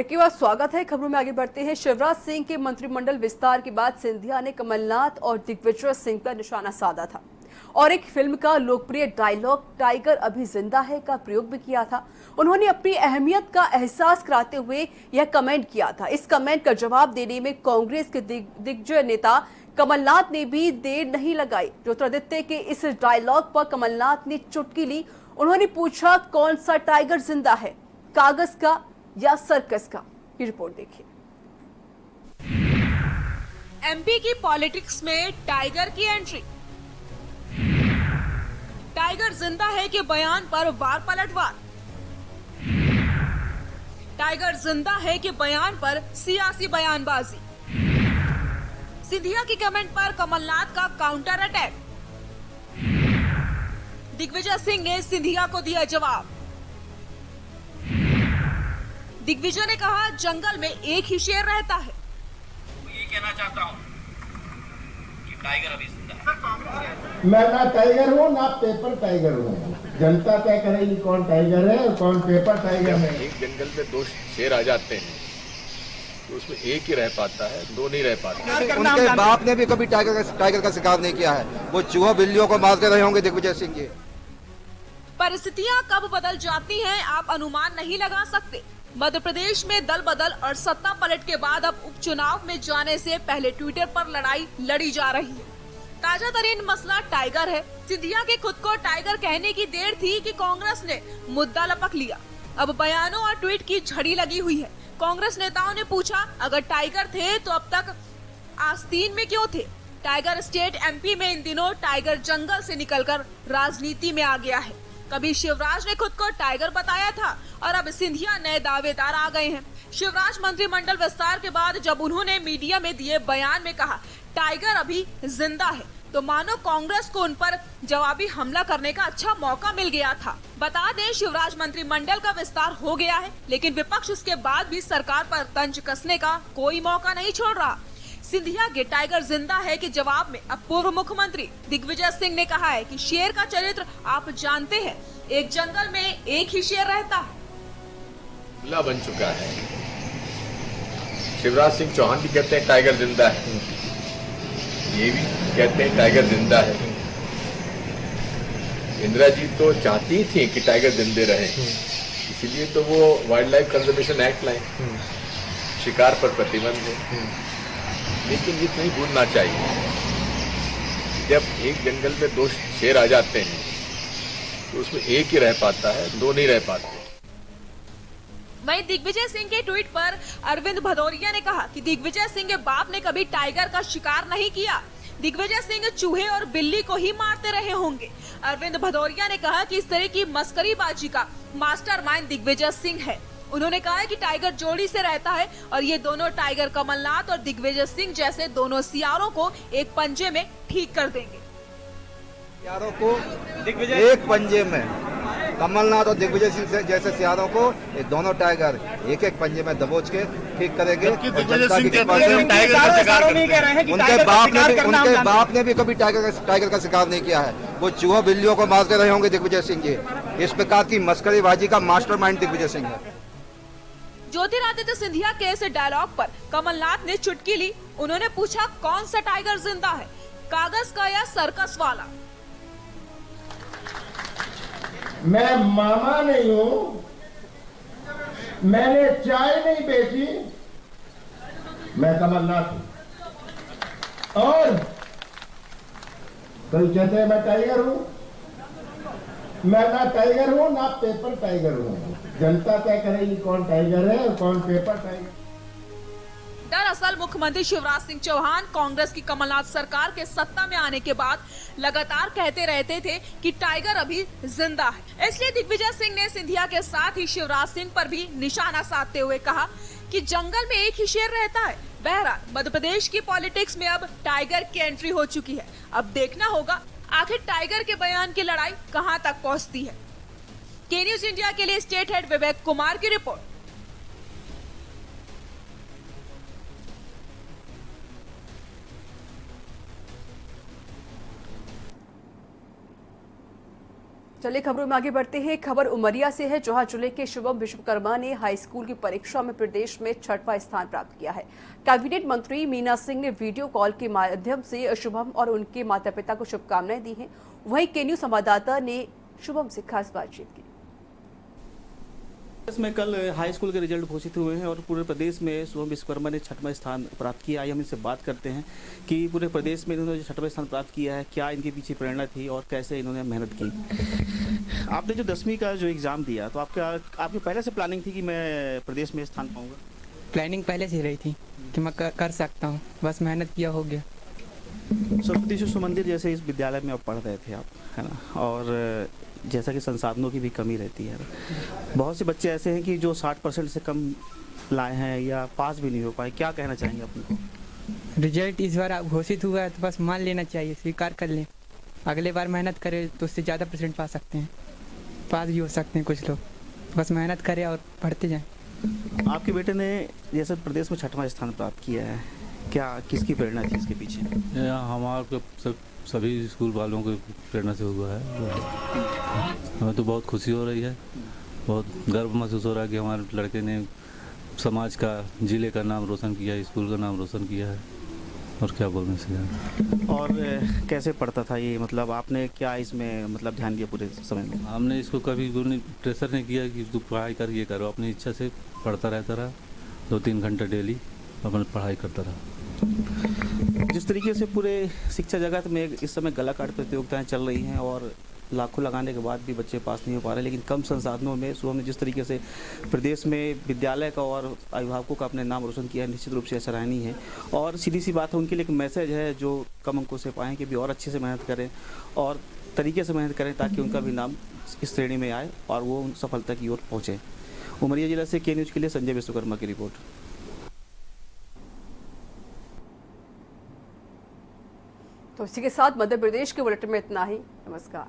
Break के बाद स्वागत है। खबरों में आगे बढ़ते हैं। शिवराज सिंह के मंत्रिमंडल विस्तार के बाद सिंधिया ने कमलनाथ और दिग्विजय सिंह पर निशाना साधा था और एक फिल्म का लोकप्रिय डायलॉग टाइगर अभी जिंदा है का प्रयोग भी किया था। उन्होंने अपनी अहमियत का एहसास कराते हुए यह कमेंट किया था। इस कमेंट का जवाब देने में कांग्रेस के दिग्गज नेता कमलनाथ ने भी देर नहीं लगाई। ज्योतिरादित्य के इस डायलॉग पर कमलनाथ ने चुटकी ली। उन्होंने पूछा, कौन सा टाइगर जिंदा है, कागज का या सर्कस का? ये रिपोर्ट देखिए। एमपी की पॉलिटिक्स में टाइगर की एंट्री। टाइगर जिंदा है के बयान पर वार पलटवार। टाइगर जिंदा है के बयान पर सियासी बयानबाजी। सिंधिया की कमेंट पर कमलनाथ का काउंटर अटैक। दिग्विजय सिंह ने सिंधिया को दिया जवाब। दिग्विजय ने कहा, जंगल में एक ही शेर रहता है। तो ये कहना चाहता हूँ कि टाइगर अभी जिंदा है। मैं ना टाइगर हूँ ना पेपर टाइगर हूँ। जनता तय करेगी कौन टाइगर है और कौन पेपर टाइगर है। एक जंगल में दो शेर आ जाते हैं तो उसमें एक ही रह पाता है, दो नहीं रह पाते। उनके बाप ने भी कभी टाइगर का शिकार नहीं किया है। वो चूहा बिल्लियों को मारते रहे होंगे दिग्विजय सिंह जी। परिस्थितियां कब बदल जाती हैं आप अनुमान नहीं लगा सकते। मध्य प्रदेश में दल बदल और सत्ता पलट के बाद अब उपचुनाव में जाने से पहले ट्विटर पर लड़ाई लड़ी जा रही है। ताजा तरीन मसला टाइगर है। सिंधिया के खुद को टाइगर कहने की देर थी कि कांग्रेस ने मुद्दा लपक लिया। अब बयानों और ट्वीट की झड़ी लगी हुई है। कांग्रेस नेताओं ने पूछा, अगर टाइगर थे तो अब तक आस्तीन में क्यों थे? टाइगर स्टेट एमपी में इन दिनों टाइगर जंगल से निकलकर राजनीति में आ गया है। कभी शिवराज ने खुद को टाइगर बताया था और अब सिंधिया नए दावेदार आ गए हैं। शिवराज मंत्रिमंडल विस्तार के बाद जब उन्होंने मीडिया में दिए बयान में कहा टाइगर अभी जिंदा है, तो मानो कांग्रेस को उन पर जवाबी हमला करने का अच्छा मौका मिल गया था। बता दें, शिवराज मंत्रिमंडल का विस्तार हो गया है, लेकिन विपक्ष उसके बाद भी सरकार पर तंज कसने का कोई मौका नहीं छोड़ रहा। सिंधिया के टाइगर जिंदा है के जवाब में अब पूर्व मुख्यमंत्री दिग्विजय सिंह ने कहा है कि शेर का चरित्र आप जानते हैं, एक जंगल में एक ही शेर रहता है। जुमला बन चुका है। शिवराज सिंह चौहान भी कहते हैं टाइगर जिंदा है, ये भी कहते हैं टाइगर जिंदा है। इंदिरा जी तो चाहती थी कि टाइगर जिंदे रहे, इसीलिए तो वो वाइल्ड लाइफ कंजर्वेशन एक्ट लाए, शिकार पर प्रतिबंध है। लेकिन ये नहीं भूलना चाहिए, जब एक जंगल में दो शेर आ जाते हैं तो उसमें एक ही रह पाता है, दो नहीं रह पाते। वहीं दिग्विजय सिंह के ट्वीट पर अरविंद भदौरिया ने कहा कि दिग्विजय सिंह के बाप ने कभी टाइगर का शिकार नहीं किया। दिग्विजय सिंह चूहे और बिल्ली को ही मारते रहे होंगे। अरविंद भदौरिया ने कहा कि इस तरह की मस्करीबाजी का मास्टरमाइंड दिग्विजय सिंह है। उन्होंने कहा कि टाइगर जोड़ी से रहता है और ये दोनों टाइगर कमलनाथ और दिग्विजय सिंह जैसे दोनों सियारों को एक पंजे में ठीक कर देंगे। सियारों को एक पंजे में, कमलनाथ और दिग्विजय सिंह जैसे सियारों को ये दोनों टाइगर एक एक पंजे में दबोच के ठीक करेंगे। उनके बाप ने भी कभी टाइगर का शिकार नहीं किया है। वो चूहा बिल्लियों को मारते रहे होंगे दिग्विजय सिंह जी। इस प्रकार की मस्करीबाजी का मास्टरमाइंड दिग्विजय सिंह है। ज्योतिरादित्य सिंधिया के इस डायलॉग पर कमलनाथ ने चुटकी ली। उन्होंने पूछा, कौन सा टाइगर जिंदा है, कागज का या सर्कस वाला? मैं मामा नहीं हूँ, मैंने चाय नहीं बेची, मैं कमलनाथ हूँ। और कोई कहते हैं मैं टाइगर हूँ। मैं ना टाइगर हूँ ना पेपर टाइगर हूँ। जनता तय करेगी कौन टाइगर है और कौन पेपर टाइगर। दरअसल मुख्यमंत्री शिवराज सिंह चौहान कांग्रेस की कमलनाथ सरकार के सत्ता में आने के बाद लगातार कहते रहते थे कि टाइगर अभी जिंदा है। इसलिए दिग्विजय सिंह ने सिंधिया के साथ ही शिवराज सिंह पर भी निशाना साधते हुए कहा कि जंगल में एक ही शेर रहता है। बहरहाल मध्य प्रदेश की पॉलिटिक्स में अब टाइगर की एंट्री हो चुकी है। अब देखना होगा आखिर टाइगर के बयान की लड़ाई कहां तक पहुंचती है। के न्यूज इंडिया के लिए स्टेट हेड विवेक कुमार की रिपोर्ट। चलिए खबरों में आगे बढ़ते हैं। खबर उमरिया से है, जहां जिले के शुभम विश्वकर्मा ने हाई स्कूल की परीक्षा में प्रदेश में 6वां स्थान प्राप्त किया है। कैबिनेट मंत्री मीना सिंह ने वीडियो कॉल के माध्यम से शुभम और उनके माता पिता को शुभकामनाएं दी हैं। वहीं के न्यूज संवाददाता ने शुभम से खास बातचीत की। में कल हाई स्कूल के रिजल्ट घोषित हुए हैं और पूरे प्रदेश में शुभम विश्वकर्मा ने 6वां स्थान प्राप्त किया। आइए हम इनसे बात करते हैं कि पूरे प्रदेश में इन्होंने 6वां स्थान प्राप्त किया है, क्या इनके पीछे प्रेरणा थी और कैसे इन्होंने मेहनत की। आपने जो 10वीं का जो एग्ज़ाम दिया तो आपकी पहले से प्लानिंग थी कि मैं प्रदेश में स्थान पाऊँगा? प्लानिंग पहले से रही थी कि मैं कर सकता हूँ, बस मेहनत किया हो गया। सरस्वती शिशु मंदिर जैसे इस विद्यालय में आप पढ़ रहे थे आप, है ना, और जैसा कि संसाधनों की भी कमी रहती है, बहुत से बच्चे ऐसे हैं कि जो 60% से कम लाए हैं या पास भी नहीं हो पाए, क्या कहना चाहेंगे अपने? रिजल्ट इस बार घोषित हुआ है तो बस मान लेना चाहिए, स्वीकार कर लें। अगले बार मेहनत करें तो उससे ज़्यादा % पा सकते हैं, पास भी हो सकते हैं कुछ लोग। बस मेहनत करें और पढ़ते जाएं। आपके बेटे ने जैसे प्रदेश में 6वां स्थान प्राप्त किया है, क्या किसकी प्रेरणा थी इसके पीछे? हमारे सभी स्कूल वालों की प्रेरणा से हुआ है। हमें तो बहुत खुशी हो रही है, बहुत गर्व महसूस हो रहा है कि हमारे लड़के ने समाज का, जिले का नाम रोशन किया है, स्कूल का नाम रोशन किया है, और क्या बोलने से। और कैसे पढ़ता था ये, मतलब आपने क्या इसमें मतलब ध्यान दिया पूरे समय में? हमने इसको कभी प्रेशर नहीं किया कि तू पढ़ाई कर, ये करो, अपनी इच्छा से पढ़ता रहता रहा। 2-3 घंटे डेली अपनी पढ़ाई करता रहा। जिस तरीके से पूरे शिक्षा जगत में इस समय गलाकाट प्रतियोगिताएं चल रही हैं और लाखों लगाने के बाद भी बच्चे पास नहीं हो पा रहे, लेकिन कम संसाधनों में शुभम ने जिस तरीके से प्रदेश में विद्यालय का और अभिभावकों का अपने नाम रोशन किया है, निश्चित रूप से सराहनीय है। और सीधी सी बात है, उनके लिए एक मैसेज है जो कम अंकों से पाएँ कि भी और अच्छे से मेहनत करें और तरीके से मेहनत करें ताकि उनका भी नाम इस श्रेणी में आए और वो सफलता की ओर पहुँचे। उमरिया जिला से के न्यूज़ के लिए संजय विश्वकर्मा की रिपोर्ट। तो इसी के साथ मध्य प्रदेश के बुलेटिन में इतना ही। नमस्कार।